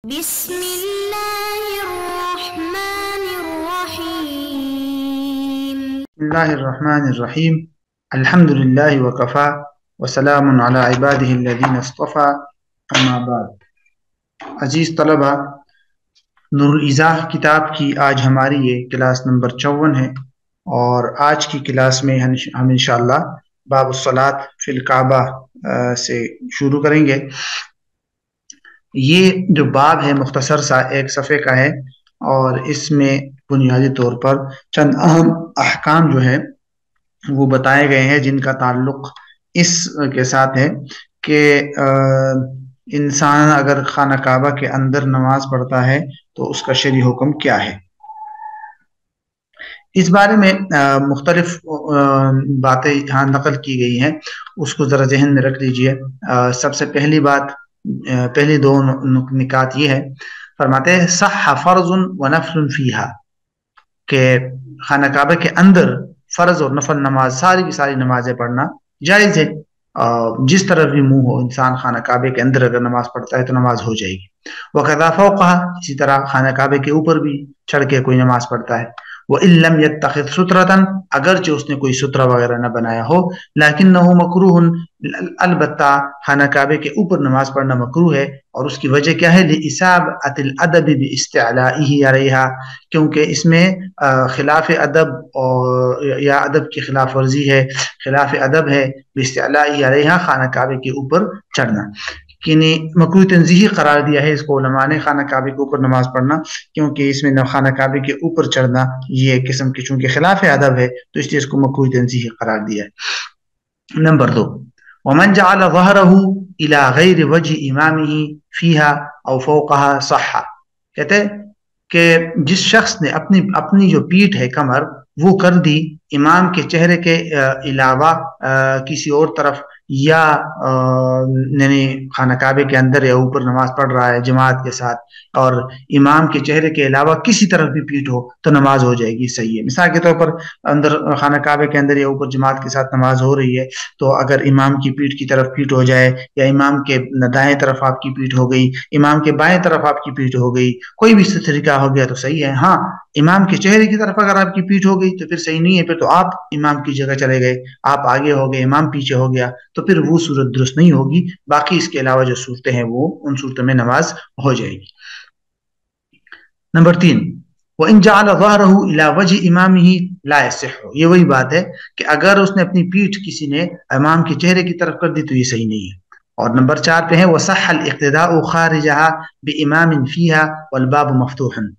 بسم الله الرحمن الرحيم. بسم الله الرحمن الرحیم الحمد للہ وکفا وسلام علی عباده الذین اصطفى اما بعد. عزیز طلبہ، نور الایضاح کتاب کی آج ہماری یہ کلاس نمبر 54 ہے، اور آج کی کلاس میں ہم انشاءاللہ باب الصلاۃ فی الکعبہ سے شروع کریں گے. یہ جو باب ہے مختصر سا ایک صفحے کا ہے، اور اس میں بنیادی طور پر چند اہم احکام جو ہے وہ بتائے گئے ہیں، جن کا تعلق اس کے ساتھ ہے کہ انسان اگر خانہ کعبہ کے اندر نماز پڑھتا ہے تو اس کا شرعی حکم کیا ہے. اس بارے میں مختلف باتیں یہاں نقل کی گئی ہیں، اس کو ذرا ذہن میں رکھ لیجئے. سب سے پہلی دو نکات یہ ہے، فرماتے ہیں صح فرض و نفل فیہا، کہ خانہ کعبہ کے اندر فرض اور نفل نماز ساری کی ساری نمازیں پڑھنا جائز ہے. جس طرف بھی منہ ہو انسان خانہ کعبہ کے اندر اگر نماز پڑھتا ہے تو نماز ہو جائے گی. وَكَذَا فَوْقَهَا، اسی طرح خانہ کعبہ کے اوپر بھی چڑھ کے کوئی نماز پڑھتا ہے. وَإِن لَمْ يَتَّخِذْ سُتْرَةً، اگرچہ اس نے کوئی سترہ وغیرہ نہ بنایا ہو، لَكِنَّهُ مَكْرُوهٌ، البتہ خانہ کعبہ کے اوپر نماز پڑھنا مکروہ ہے. اور اس کی وجہ کیا ہے؟ لِإِسَابَةِ الْأَدَبِ بِإِسْتِعْلَائِهِ عَلَيْهَا، کیونکہ اس میں خلاف ادب یا ادب کی خلاف ورزی ہے، خلاف ادب ہے بِإِسْتِعْلَائِهِ عَلَيْهَا، خانہ کعبہ کے اوپر چڑھنا. یعنی مکروہ تنزیہی قرار دیا ہے اس کو علماء نے، خانہ کعبہ کے اوپر نماز پڑھنا، کیونکہ اس میں خانہ کعبہ کے اوپر چڑھنا یہ قسم کی چونکہ خلاف ادب ہے تو اس لیے اس کو مکروہ تنزیہی قرار دیا ہے. نمبر 2، ومن جعل ظهره الى غیر وجه امامه فيها او فوقها صح، کہتے کہ جس شخص نے اپنی جو پیٹھ ہے، کمر، وہ کر دی امام کے چہرے کے علاوہ کسی اور طرف، یا یعنی خانہ کعبہ کے اندر یا اوپر نماز پڑھ رہا ہے جماعت کے ساتھ اور امام کے چہرے کے علاوہ کسی طرف بھی پیٹھ ہو تو نماز ہو جائے گی، صحیح ہے. مثال کے طور پر اندر خانہ کعبہ کے اندر یا اوپر جماعت کے ساتھ نماز ہو رہی ہے، تو اگر امام کی پیٹھ کی طرف پیٹھ ہو جائے، یا امام کے دائیں طرف آپ کی پیٹھ ہو گئی، امام کے بائیں طرف آپ کی پیٹھ ہو گئی، کوئی بھی طریقہ ہو گیا تو صحیح ہے. ہاں، امام کے چہرے کی طرف اگر آپ کی پیٹھ ہو گئی تو پھر صحیح نہیں ہے، پھر تو آپ امام کی جگہ چلے گئے، آپ آگے ہو گئے، امام پیچھے ہو گیا، تو پھر وہ صورت درست نہیں ہوگی. باقی اس کے علاوہ جو صورتیں ہیں وہ ان صورتوں میں نماز ہو جائے گی. نمبر 3، وَإِن جَعَلَ ظَهْرَهُ إِلَى وَجْهِ إِمَامِهِ لَا يَصِحُّ، یہ وہی بات ہے کہ اگر اس نے اپنی پیٹھ کسی نے امام کے چہرے کی طرف کر دی تو یہ صحیح نہیں ہے. اور نمبر 4 پہ ہے وَصَحَّ الْإِقْتِدَاءُ خَارِجَهَا بِإِمَامٍ فِيهَا وَالْبَابُ مَفْتُوحٌ.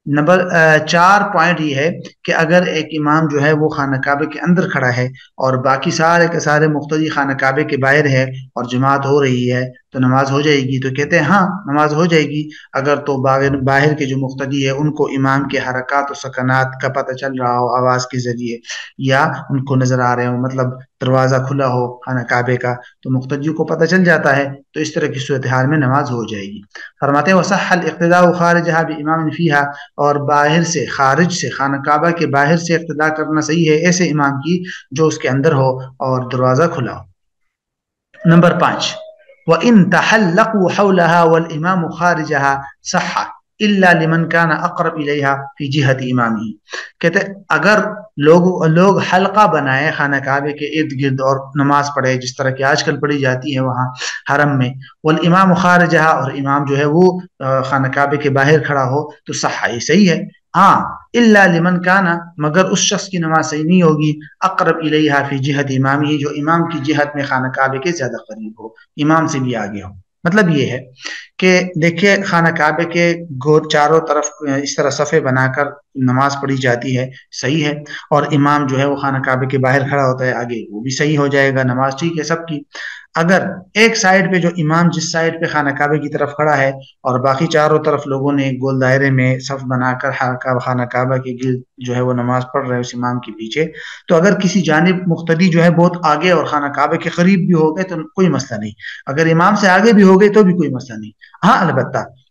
نمبر 4 پوائنٹ یہ ہے کہ اگر ایک امام جو ہے وہ خانہ کعبہ کے اندر کھڑا ہے اور باقی سارے کے سارے مقتدی خانہ کعبہ کے باہر ہے اور جماعت ہو رہی ہے تو نماز ہو جائے گی. تو کہتے ہیں ہاں نماز ہو جائے گی اگر تو باہر کے جو مقتدی ہے ان کو امام کے حرکات و سکنات کا پتہ چل رہا ہو آواز کے ذریعے، یا ان کو نظر آ رہے ہو، مطلب دروازہ کھلا ہو خانہ کعبہ کا تو مقتدیوں کو پتہ چل جاتا ہے، تو اس طرح کی صورتحال میں نماز ہو جائے گی. فرماتے ہیں وَصَحَّ الْإِقْتِدَاءُ خَارِجَهَا بِإِمَامٍ فِيهَا، اور باہر سے، خارج سے، خانہ کعبہ کے باہر سے اقتداء کرنا صحیح ہے ایسے امام کی جو اس کے اندر ہو اور دروازہ کھلا ہو. نمبر 5، وَإِن تَحَلَّقُوا حَوْلَهَا وَالْإِمَامُ خَارِجَهَا صَحَّ إِلَّا لِمَنْ كَانَ أَقْرَبَ إِلَيْهَا فِي جِهَةِ إِمَامِهِ. کہتے اگر لوگ حلقہ بنائے خانہ کعبہ کے ارد گرد اور نماز پڑھے جس طرح کی آج کل پڑھی جاتی ہے وہاں حرم میں، والامام خارجہا، اور امام جو ہے وہ خانہ کعبہ کے باہر کھڑا ہو تو صحیح ہے. ہاں الا لمن کانا، مگر اس شخص کی نماز صحیح نہیں ہوگی اقرب الیہا فی جہت امامہ، جو امام کی جہت میں خانہ کعبہ کے زیادہ قریب ہو، امام سے بھی آگے ہو. مطلب یہ ہے کہ دیکھیے خانہ کعبہ کے چاروں طرف اس طرح صفے بنا کر نماز پڑھی جاتی ہے، صحیح ہے، اور امام جو ہے وہ خانہ کعبہ کے باہر کھڑا ہوتا ہے آگے، وہ بھی صحیح ہو جائے گا، نماز ٹھیک ہے سب کی. اگر ایک سائڈ پہ جو امام جس سائڈ پہ خانہ کعبہ کی طرف کھڑا ہے اور باقی چاروں طرف لوگوں نے گول دائرے میں صف بنا کر خانہ کعبہ کے گرد جو ہے وہ نماز پڑھ رہے ہیں اس امام کے پیچھے، تو اگر کسی جانب مقتدی جو ہے بہت آگے اور خانہ کعبہ کے قریب بھی ہو گئے تو کوئی مسئلہ نہیں، اگر امام سے آگے بھی ہو گئے تو بھی کوئی مسئلہ نہیں. ہاں البتہ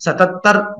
77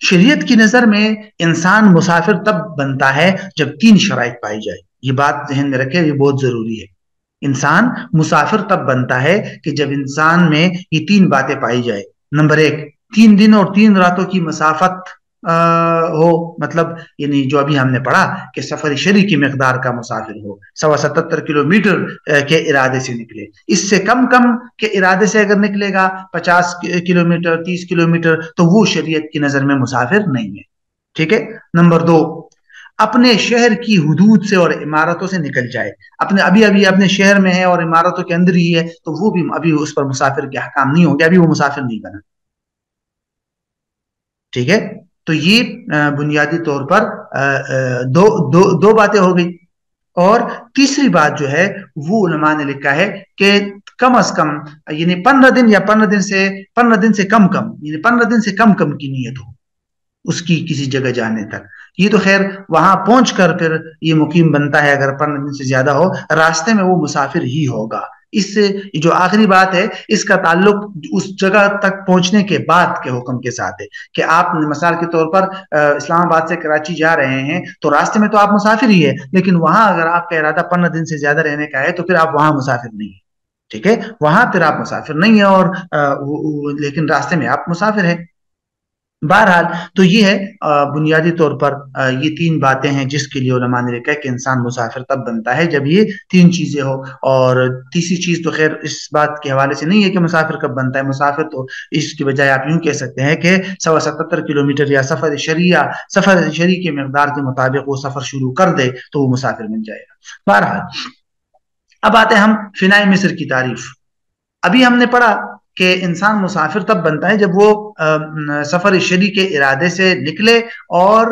شریعت کی نظر میں انسان مسافر تب بنتا ہے جب 3 شرائط پائی جائے. یہ بات ذہن میں رکھے، یہ بہت ضروری ہے. انسان مسافر تب بنتا ہے کہ جب انسان میں یہ 3 باتیں پائی جائے. نمبر 1، 3 دن اور 3 راتوں کی مسافت ہو، مطلب یعنی جو ابھی ہم نے پڑھا کہ سفر شرعی کی مقدار کا مسافر ہو، 77 کلومیٹر کے ارادے سے نکلے. اس سے کم کے ارادے سے اگر نکلے گا 50 کلومیٹر 30 کلومیٹر تو وہ شریعت کی نظر میں مسافر نہیں ہے. ٹھیک ہے. نمبر 2، اپنے شہر کی حدود سے اور عمارتوں سے نکل جائے. ابھی اپنے شہر میں ہے اور عمارتوں کے اندر ہی ہے تو وہ بھی ابھی اس پر مسافر کے احکام نہیں ہوں گے، ابھی وہ مسافر نہیں بنا. ٹھیک ہے. تو یہ بنیادی طور پر دو باتیں ہو گئی. اور تیسری بات جو ہے وہ علماء نے لکھا ہے کہ کم از کم یعنی 15 دن یا 15 دن سے کم یعنی 15 دن سے کم کی نیت ہو اس کی کسی جگہ جانے تک. یہ تو خیر وہاں پہنچ کر پھر یہ مقیم بنتا ہے، اگر 15 دن سے زیادہ ہو راستے میں وہ مسافر ہی ہوگا. اس سے جو آخری بات ہے اس کا تعلق اس جگہ تک پہنچنے کے بعد کے حکم کے ساتھ ہے کہ آپ مثال کے طور پر اسلام آباد سے کراچی جا رہے ہیں تو راستے میں تو آپ مسافر ہی ہے، لیکن وہاں اگر آپ کا ارادہ 15 دن سے زیادہ رہنے کا ہے تو پھر آپ وہاں مسافر نہیں ہیں. ٹھیک ہے. وہاں پھر آپ مسافر نہیں ہیں اور لیکن راستے میں آپ مسافر ہیں. بہرحال تو یہ ہے بنیادی طور پر یہ 3 باتیں ہیں جس کے لیے علماء نے لکھا ہے کہ انسان مسافر تب بنتا ہے جب یہ 3 چیزیں ہو. اور تیسری چیز تو خیر اس بات کے حوالے سے نہیں ہے کہ مسافر کب بنتا ہے. مسافر تو اس کی بجائے آپ یوں کہہ سکتے ہیں کہ 77 کلومیٹر یا سفر شرعی کے مقدار کے مطابق وہ سفر شروع کر دے تو وہ مسافر بن جائے گا. بہرحال اب آتے ہیں ہم فنائے مصر کی تعریف. ابھی ہم نے پڑھا کہ انسان مسافر تب بنتا ہے جب وہ سفر شرعی کے ارادے سے نکلے اور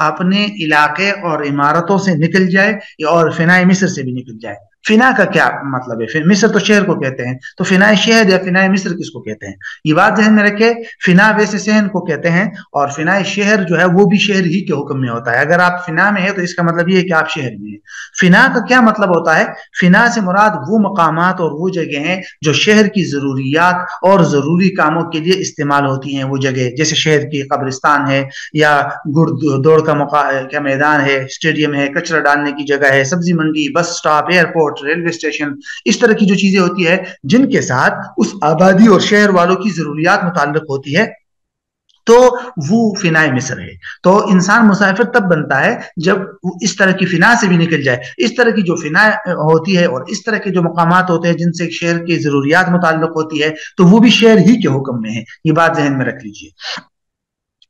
اپنے علاقے اور عمارتوں سے نکل جائے اور فنائے مصر سے بھی نکل جائے. فنا کا کیا مطلب ہے؟ مصر تو شہر کو کہتے ہیں، تو فنائے شہر یا فنائے مصر کس کو کہتے ہیں؟ یہ بات ذہن میں رکھے. فنا ویسے صحن کو کہتے ہیں اور فنائے شہر جو ہے وہ بھی شہر ہی کے حکم میں ہوتا ہے. اگر آپ فنا میں ہیں تو اس کا مطلب یہ ہے کہ آپ شہر میں ہیں. فنا کا کیا مطلب ہوتا ہے؟ فنا سے مراد وہ مقامات اور وہ جگہ ہیں جو شہر کی ضروریات اور ضروری کاموں کے لیے استعمال ہوتی ہیں. وہ جگہ جیسے شہر کی قبرستان ہے یا دوڑ کا میدان ہے، اسٹیڈیم ہے، کچرا ڈالنے کی جگہ ہے، سبزی منڈی، bus stop, airport, railway station, اس طرح کی جو چیزیں ہوتی ہے جن کے ساتھ اس آبادی اور شہر والوں کی ضروریات متعلق ہوتی ہے تو وہ فنائے مصر ہے. تو انسان مسافر تب بنتا ہے جب وہ اس طرح کی فنا سے بھی نکل جائے. اس طرح کی جو فنا ہوتی ہے اور اس طرح کے جو مقامات ہوتے ہیں جن سے شہر کی ضروریات متعلق ہوتی ہے تو وہ بھی شہر ہی کے حکم میں ہے. یہ بات ذہن میں رکھ لیجئے.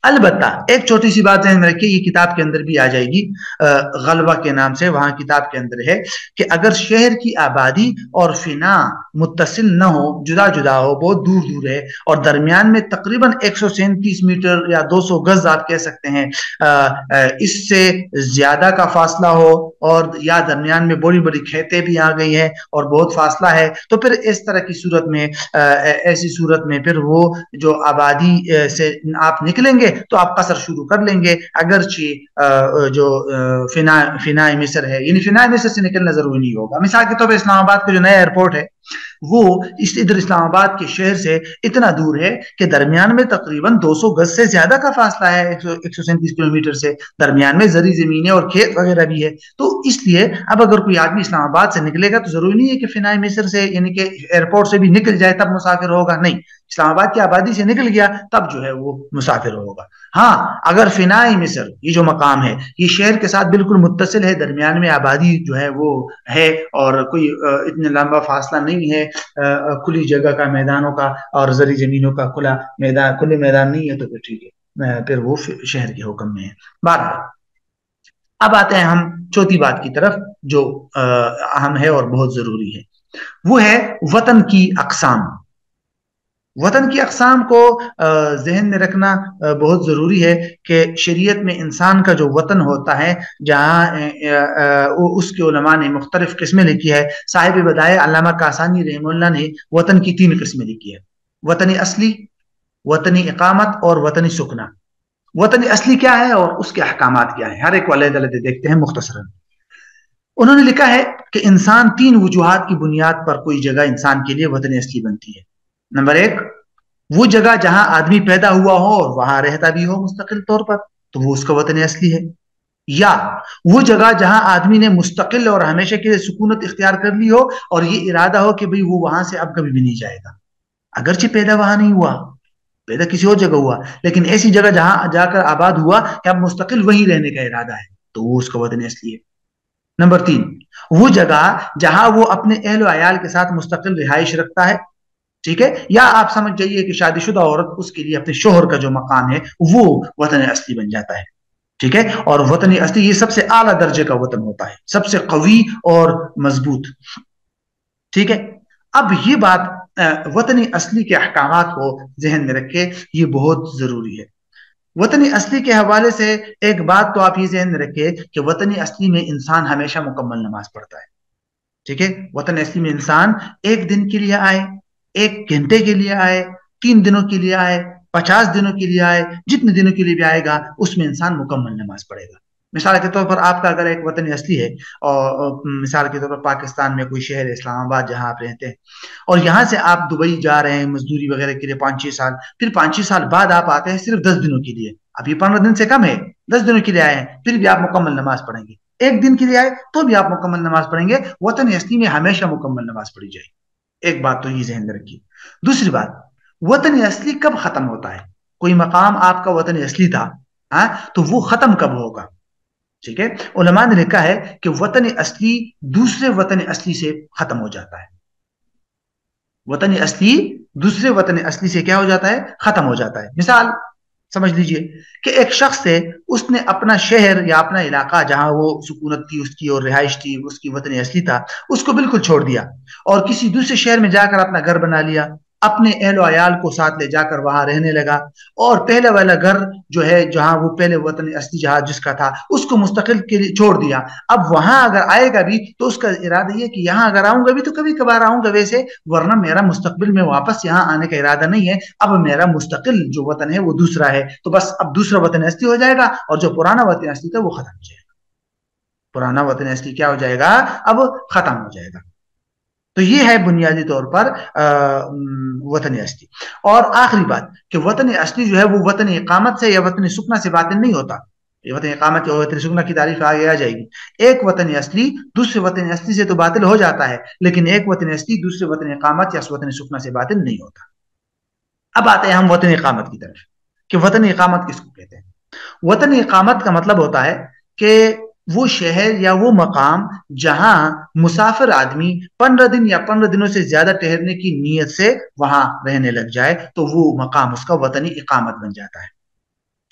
البتہ ایک چھوٹی سی بات ذہن میں رکھیے، یہ کتاب کے اندر بھی آ جائے گی، غلبہ کے نام سے وہاں کتاب کے اندر ہے کہ اگر شہر کی آبادی اور فنا متصل نہ ہو، جدا جدا ہو، بہت دور دور ہے اور درمیان میں تقریباً 137 میٹر یا 200 گز آپ کہہ سکتے ہیں اس سے زیادہ کا فاصلہ ہو اور یا درمیان میں بڑی بڑی کھیتیں بھی آ گئی ہیں اور بہت فاصلہ ہے، تو پھر اس طرح کی صورت میں ایسی صورت میں پھر وہ جو آبادی سے آپ نکلیں گے تو آپ قصر شروع کر لیں گے، اگرچہ جو فنائے مصر ہے یعنی فنائے مصر سے نکلنا ضروری نہیں ہوگا. مثال کے طور پر اسلام آباد کا جو نیا ایئرپورٹ ہے وہ ادھر اسلام آباد کے شہر سے اتنا دور ہے کہ درمیان میں تقریباً 200 گز سے زیادہ کا فاصلہ ہے، 137 کلومیٹر سے. درمیان میں زرعی زمینیں اور کھیت وغیرہ بھی ہے. تو اس لیے اب اگر کوئی آدمی اسلام آباد سے نکلے گا تو ضروری نہیں ہے کہ فنائے مصر سے یعنی کہ ایئرپورٹ سے بھی نکل جائے تب مسافر ہوگا. نہیں، اسلام آباد کی آبادی سے نکل گیا تب جو ہے وہ مسافر ہوگا. ہاں اگر فنائے مصر یہ جو مقام ہے یہ شہر کے ساتھ بالکل متصل ہے، درمیان میں آبادی جو ہے وہ ہے اور کوئی اتنا لمبا فاصلہ نہیں ہے، کھلی جگہ کا، میدانوں کا اور زرعی زمینوں کا کھلے میدان نہیں ہے تو پھر ٹھیک ہے، پھر وہ شہر کے حکم میں ہے. بہرحال اب آتے ہیں ہم چوتھی بات کی طرف جو اہم ہے اور بہت ضروری ہے، وہ ہے وطن کی اقسام. وطن کی اقسام کو ذہن میں رکھنا بہت ضروری ہے کہ شریعت میں انسان کا جو وطن ہوتا ہے جہاں اس کے علماء نے مختلف قسمیں لکھی ہے. صاحب بدائع علامہ کاسانی رحمہ اللہ نے وطن کی 3 قسمیں لکھی ہے: وطن اصلی، وطنی اقامت اور وطنی سکنا. وطن اصلی کیا ہے اور اس کے احکامات کیا ہیں، ہر ایک کو علیحدہ علیحدہ دیکھتے ہیں مختصراً. انہوں نے لکھا ہے کہ انسان 3 وجوہات کی بنیاد پر کوئی جگہ انسان کے لیے وطن اصلی بنتی ہے. نمبر 1، وہ جگہ جہاں آدمی پیدا ہوا ہو اور وہاں رہتا بھی ہو مستقل طور پر تو وہ اس کا وطن اصلی ہے، یا وہ جگہ جہاں آدمی نے مستقل اور ہمیشہ کے لیے سکونت اختیار کر لی ہو اور یہ ارادہ ہو کہ بھئی وہ وہاں سے اب کبھی بھی نہیں جائے گا، اگرچہ پیدا وہاں نہیں ہوا، پیدا کسی اور جگہ ہوا، لیکن ایسی جگہ جہاں جا کر آباد ہوا کہ اب مستقل وہیں رہنے کا ارادہ ہے تو وہ اس کا وطن اصلی ہے۔ نمبر 3، وہ جگہ جہاں وہ اپنے اہل و عیال کے ساتھ مستقل رہائش رکھتا ہے، ٹھیک ہے، یا آپ سمجھ جائیے کہ شادی شدہ عورت اس کے لیے اپنے شوہر کا جو مقام ہے وہ وطن اصلی بن جاتا ہے، ٹھیک ہے، اور وطن اصلی یہ سب سے اعلیٰ درجے کا وطن ہوتا ہے، سب سے قوی اور مضبوط، ٹھیک ہے۔ اب یہ بات وطن اصلی کے احکامات کو ذہن میں رکھے، یہ بہت ضروری ہے۔ وطن اصلی کے حوالے سے ایک بات تو آپ یہ ذہن میں رکھے کہ وطن اصلی میں انسان ہمیشہ مکمل نماز پڑھتا ہے، ٹھیک ہے، وطن اصلی میں انسان ایک دن کے لیے آئے، ایک گھنٹے کے لیے آئے، 3 دنوں کے لیے آئے، 50 دنوں کے لیے آئے، جتنے دنوں کے لیے بھی آئے گا اس میں انسان مکمل نماز پڑھے گا۔ مثال کے طور پر آپ کا اگر ایک وطن اصلی ہے اور مثال کے طور پر پاکستان میں کوئی شہر ہے اسلام آباد جہاں آپ رہتے ہیں، اور یہاں سے آپ دبئی جا رہے ہیں مزدوری وغیرہ کے لیے 5-6 سال، پھر 5-6 سال بعد آپ آتے ہیں صرف 10 دنوں کے لیے، اب یہ 15 دن سے کم ہے، 10 دنوں کے لیے آئے ہیں، پھر بھی آپ مکمل نماز پڑھیں گے، ایک دن کے لیے آئے تو بھی آپ مکمل نماز پڑھیں گے، وطن اصلی میں ہمیشہ مکمل نماز پڑھی جائے گی۔ ایک بات تو یہ ذہن میں رکھیے۔ دوسری بات، وطن اصلی کب ختم ہوتا ہے؟ کوئی مقام آپ کا وطن اصلی تھا، ہاں، تو وہ ختم کب ہوگا؟ ٹھیک ہے، علماء نے لکھا ہے کہ وطن اصلی دوسرے وطن اصلی سے ختم ہو جاتا ہے، وطن اصلی دوسرے وطن اصلی سے کیا ہو جاتا ہے؟ ختم ہو جاتا ہے۔ مثال سمجھ لیجئے کہ ایک شخص ہے، اس نے اپنا شہر یا اپنا علاقہ جہاں وہ سکونت تھی اس کی اور رہائش تھی، اس کی وطن اصلی تھا، اس کو بالکل چھوڑ دیا اور کسی دوسرے شہر میں جا کر اپنا گھر بنا لیا، اپنے اہل و عیال کو ساتھ لے جا کر وہاں رہنے لگا، اور پہلے والا گھر جو ہے جہاں وہ پہلے وطن اصلی جہاں جس کا تھا اس کو مستقل کے لیے چھوڑ دیا۔ اب وہاں اگر آئے گا بھی تو اس کا ارادہ یہ کہ یہاں اگر آؤں گا بھی تو کبھی کبھار آؤں گا ویسے، ورنہ میرا مستقبل میں واپس یہاں آنے کا ارادہ نہیں ہے، اب میرا مستقل جو وطن ہے وہ دوسرا ہے، تو بس اب دوسرا وطن اصلی ہو جائے گا اور جو پرانا وطن اصلی تھا وہ ختم ہو جائے گا، پرانا وطن اصلی کیا ہو جائے گا؟ اب ختم ہو جائے گا۔ تو یہ ہے بنیادی طور پر وطن اصلی۔ اور آخری بات کہ وطن اصلی جو ہے وہ وطن اقامت سے یا وطن سکنا سے باطل نہیں ہوتا، یہ وطن اقامت اور وطن سکنا کی تعریف آگے آ جائے گی۔ ایک وطن اصلی دوسرے وطن اصلی سے تو باطل ہو جاتا ہے، لیکن ایک وطن اصلی دوسرے وطن اقامت یا وطن سکنا سے باطل نہیں ہوتا۔ اب آتے ہیں ہم وطن اقامت کی طرف کہ وطن اقامت کس کو کہتے ہیں۔ وطن اقامت کا مطلب ہوتا ہے کہ وہ شہر یا وہ مقام جہاں مسافر آدمی 15 دن یا 15 دنوں سے زیادہ ٹھہرنے کی نیت سے وہاں رہنے لگ جائے تو وہ مقام اس کا وطنی اقامت بن جاتا ہے،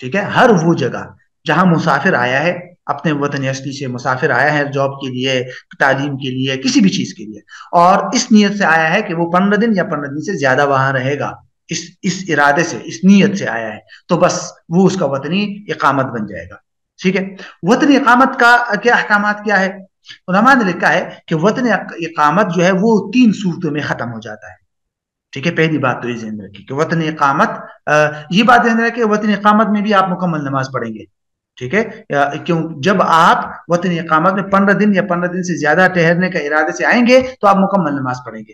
ٹھیک ہے۔ ہر وہ جگہ جہاں مسافر آیا ہے، اپنے وطن اصلی سے مسافر آیا ہے جاب کے لیے، تعلیم کے لیے، کسی بھی چیز کے لیے، اور اس نیت سے آیا ہے کہ وہ 15 دن یا 15 دن سے زیادہ وہاں رہے گا، اس ارادے سے، اس نیت سے آیا ہے، تو بس وہ اس کا وطنی اقامت بن جائے گا، ٹھیک ہے۔ وطن اقامت کا کیا احکامات کیا ہے؟ علماء نے لکھا ہے کہ وطن اقامت جو ہے وہ 3 صورتوں میں ختم ہو جاتا ہے، ٹھیک ہے۔ پہلی بات تو یہ ذہن رکھیے کہ وطن اقامت، یہ بات ذہن رکھیں کہ وطن اقامت میں بھی آپ مکمل نماز پڑھیں گے، ٹھیک ہے، کیوں جب آپ وطن اقامت میں 15 دن یا 15 دن سے زیادہ ٹھہرنے کا ارادے سے آئیں گے تو آپ مکمل نماز پڑھیں گے،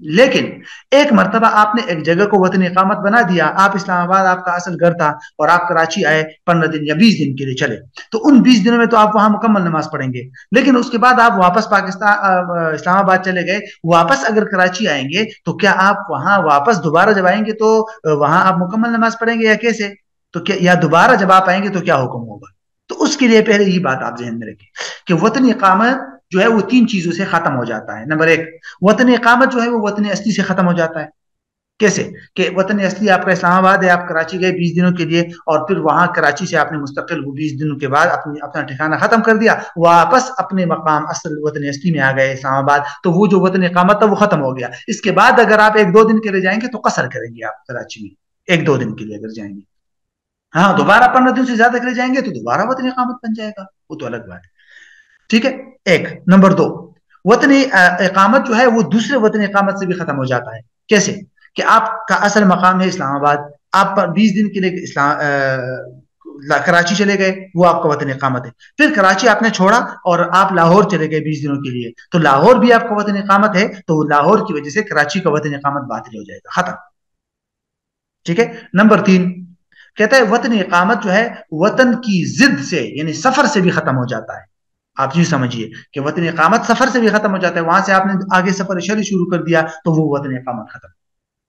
لیکن ایک مرتبہ آپ نے ایک جگہ کو وطن اقامت بنا دیا، آپ اسلام آباد آپ کا اصل گھر تھا اور آپ کراچی آئے 15 دن یا 20 دن کے لیے چلے، تو ان 20 دنوں میں تو آپ وہاں مکمل نماز پڑھیں گے، لیکن اس کے بعد آپ واپس پاکستان اسلام آباد چلے گئے، واپس اگر کراچی آئیں گے تو کیا آپ وہاں واپس دوبارہ جب آئیں گے تو وہاں آپ مکمل نماز پڑھیں گے یا کیسے؟ تو کیا یا دوبارہ جب آپ آئیں گے تو کیا حکم ہوگا؟ تو اس کے لیے پہلے یہ بات آپ ذہن میں رکھیں کہ وطن اقامت جو ہے وہ 3 چیزوں سے ختم ہو جاتا ہے۔ نمبر 1، وطن اقامت جو ہے وہ وطن اصلی سے ختم ہو جاتا ہے۔ کیسے؟ کہ وطن اصلی آپ کا اسلام آباد ہے، آپ کراچی گئے 20 دنوں کے لیے اور پھر وہاں کراچی سے آپ نے مستقل وہ 20 دنوں کے بعد اپنا ٹھکانہ ختم کر دیا، واپس اپنے مقام اصل وطن اصلی میں آ گئے اسلام آباد، تو وہ جو وطن اقامت تھا وہ ختم ہو گیا۔ اس کے بعد اگر آپ 1-2 دن کے لیے جائیں گے تو قصر کریں گے آپ کراچی میں، 1-2 دن کے لیے اگر جائیں گے، ہاں دوبارہ 15 دن سے زیادہ کے لیے جائیں گے تو دوبارہ وطن اقامت بن جائے گا، وہ تو الگ بات ہے، ٹھیک ہے۔ ایک نمبر 2، وطن اقامت جو ہے وہ دوسرے وطن اقامت سے بھی ختم ہو جاتا ہے۔ کیسے؟ کہ آپ کا اصل مقام ہے اسلام آباد، آپ 20 دن کے لیے کراچی چلے گئے، وہ آپ کا وطن اقامت ہے، پھر کراچی آپ نے چھوڑا اور آپ لاہور چلے گئے 20 دنوں کے لیے، تو لاہور بھی آپ کا وطن اقامت ہے، تو لاہور کی وجہ سے کراچی کا وطن اقامت باطل ہو جائے گا، ختم۔ ٹھیک ہے. نمبر 3 کہتا ہے وطن اقامت جو ہے وطن کی ضد سے یعنی سفر سے بھی ختم ہو جاتا ہے. آپ یہ سمجھیے کہ وطن اقامت سفر سے بھی ختم ہو جاتا ہے. وہاں سے آپ نے آگے سفر شرعی شروع کر دیا تو وہ وطن اقامت ختم.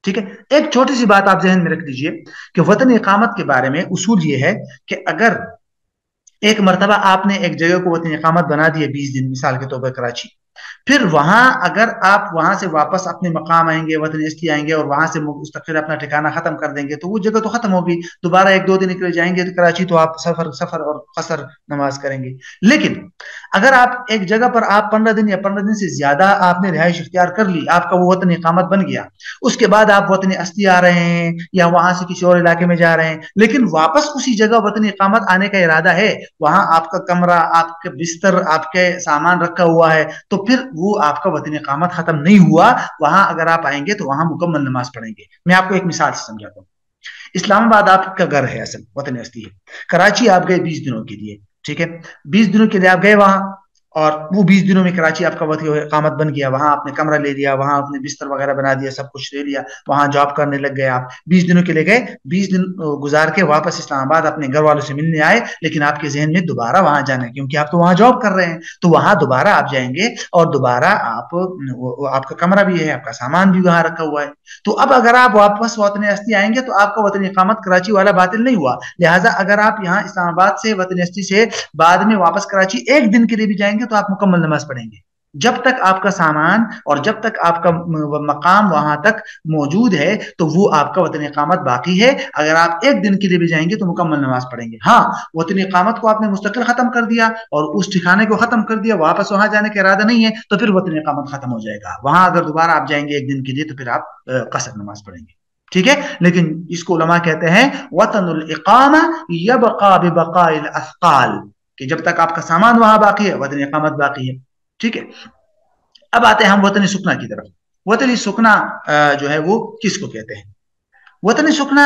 ٹھیک ہے. ایک چھوٹی سی بات آپ ذہن میں رکھ لیجئے کہ وطن اقامت کے بارے میں اصول یہ ہے کہ اگر ایک مرتبہ آپ نے ایک جگہ کو وطن اقامت بنا دیا 20 دن مثال کے طور پر کراچی, پھر وہاں اگر آپ وہاں سے واپس اپنے مقام آئیں گے, وطن استی آئیں گے اور وہاں سے مستقل اپنا ٹھکانہ ختم کر دیں گے تو وہ جگہ تو ختم ہوگی. دوبارہ 1-2 دن نکل جائیں گے تو کراچی تو آپ سفر اور قصر نماز کریں گے. لیکن اگر آپ ایک جگہ پر آپ 15 دن یا 15 دن سے زیادہ آپ نے رہائش اختیار کر لی, آپ کا وہ وطن اقامت بن گیا, اس کے بعد آپ وطن استی آ رہے ہیں یا وہاں سے کسی اور علاقے میں جا رہے ہیں, لیکن واپس اسی جگہ وطن اقامت آنے کا ارادہ ہے, وہاں آپ کا کمرہ, آپ کے بستر, آپ کے سامان رکھا ہوا ہے, تو پھر وہ آپ کا وطن اقامت ختم نہیں ہوا. وہاں اگر آپ آئیں گے تو وہاں مکمل نماز پڑھیں گے. میں آپ کو ایک مثال سے سمجھاتا ہوں. اسلام آباد آپ کا گھر ہے, اصل وطن استی ہے. کراچی آپ گئے 20 دنوں کے لیے, ٹھیک ہے. 20 دنوں کے لیے آپ گئے وہاں, اور وہ 20 دنوں میں کراچی آپ کا وطن اقامت بن گیا. وہاں آپ نے کمرہ لے لیا, وہاں آپ نے بستر وغیرہ بنا دیا, سب کچھ لے لیا, وہاں جاب کرنے لگ گئے. آپ 20 دنوں کے لیے گئے, 20 دن گزار کے واپس اسلام آباد اپنے گھر والوں سے ملنے آئے, لیکن آپ کے ذہن میں دوبارہ وہاں جانا ہے کیونکہ آپ تو وہاں جاب کر رہے ہیں, تو وہاں دوبارہ آپ جائیں گے اور دوبارہ آپ کا کمرہ بھی ہے, آپ کا سامان بھی وہاں رکھا ہوا ہے. تو اب اگر آپ واپس وطن استی آئیں گے تو آپ کا وطن اقامت کراچی والا باطل نہیں ہوا. لہٰذا اگر آپ یہاں اسلام آباد سے وطن استی سے بعد میں واپس کراچی 1 دن کے لیے بھی جائیں گے تو آپ مکمل نماز پڑھیں گے. جب تک آپ کا سامان اور جب تک آپ کا مقام وہاں تک موجود ہے تو وہ آپ کا وطن اقامت باقی ہے. اگر آپ 1 دن کے لیے بھی جائیں گے تو مکمل نماز پڑھیں گے. ہاں, وطن اقامت کو آپ نے مستقل ختم کر دیا اور اس ٹھکانے کو ختم کر دیا, واپس وہاں جانے کا ارادہ نہیں ہے, تو پھر وطن اقامت ختم ہو جائے گا. وہاں اگر دوبارہ آپ جائیں گے 1 دن کے لیے تو پھر آپ قصر نماز پڑھیں گے. ٹھیک ہے. لیکن اس کو علماء کہتے ہیں وطن الاقامہ یبقى ببقاء الاثقال, کہ جب تک آپ کا سامان وہاں باقی ہے وطن اقامت باقی ہے. ٹھیک ہے. اب آتے ہیں ہم وطن سکنا کی طرف. وطن سکنا جو ہے وہ کس کو کہتے ہیں؟ وطن سکنا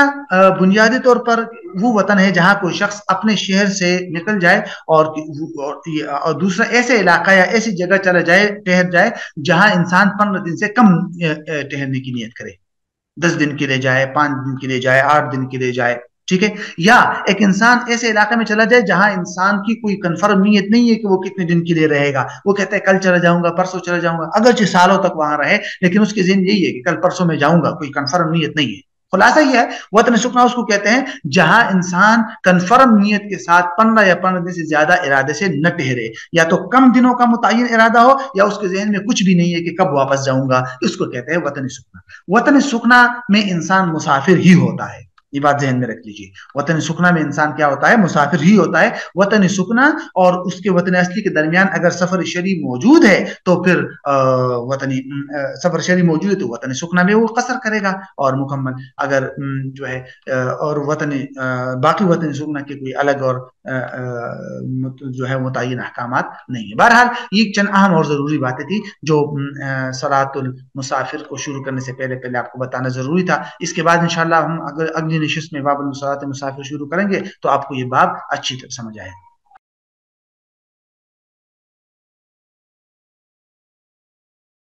بنیادی طور پر وہ وطن ہے جہاں کوئی شخص اپنے شہر سے نکل جائے اور دوسرا ایسے علاقہ یا ایسی جگہ چلا جائے, ٹھہر جائے جہاں انسان 15 دن سے کم ٹھہرنے کی نیت کرے. 10 دن کے لیے جائے, 5 دن کے لیے جائے, 8 دن کے لیے جائے. ٹھیک ہے. یا ایک انسان ایسے علاقے میں چلا جائے جہاں انسان کی کوئی کنفرم نیت نہیں ہے کہ وہ کتنے دن کے لیے رہے گا. وہ کہتا ہے کل چلا جاؤں گا, پرسوں چلا جاؤں گا, اگرچہ سالوں تک وہاں رہے لیکن اس کے ذہن یہی ہے کہ کل پرسوں میں جاؤں گا, کوئی کنفرم نیت نہیں ہے. خلاصہ یہ ہے وطن سکنا اس کو کہتے ہیں جہاں انسان کنفرم نیت کے ساتھ 15 یا 15 دن سے زیادہ ارادے سے نہ ٹھہرے, یا تو کم دنوں کا متعین ارادہ ہو یا اس کے ذہن میں کچھ بھی نہیں ہے کہ کب واپس جاؤں گا. اس کو کہتے ہیں وطن سکنا. وطن سکنا میں انسان مسافر ہی ہوتا ہے, یہ بات ذہن میں رکھ لیجیے. وطن سکنا میں انسان کیا ہوتا ہے؟ مسافر ہی ہوتا ہے. وطن سکنا اور اس کے وطن اصلی کے درمیان اگر سفر شرعی موجود ہے تو پھر سفر شرعی موجود ہے تو وطن سکنا میں وہ قصر کرے گا اور مکمل. اگر جو ہے اور باقی وطن سکنا کے کوئی الگ اور جو ہے متعین احکامات نہیں ہے. بہرحال یہ چند اہم اور ضروری باتیں تھی جو صلاۃ المسافر کو شروع کرنے سے پہلے آپ کو بتانا ضروری تھا. اس کے بعد انشاءاللہ ہم اگر اگلی نشست میں باب صلاۃ المسافر شروع کریں گے تو آپ کو یہ باب اچھی طرح سمجھ آئے گا.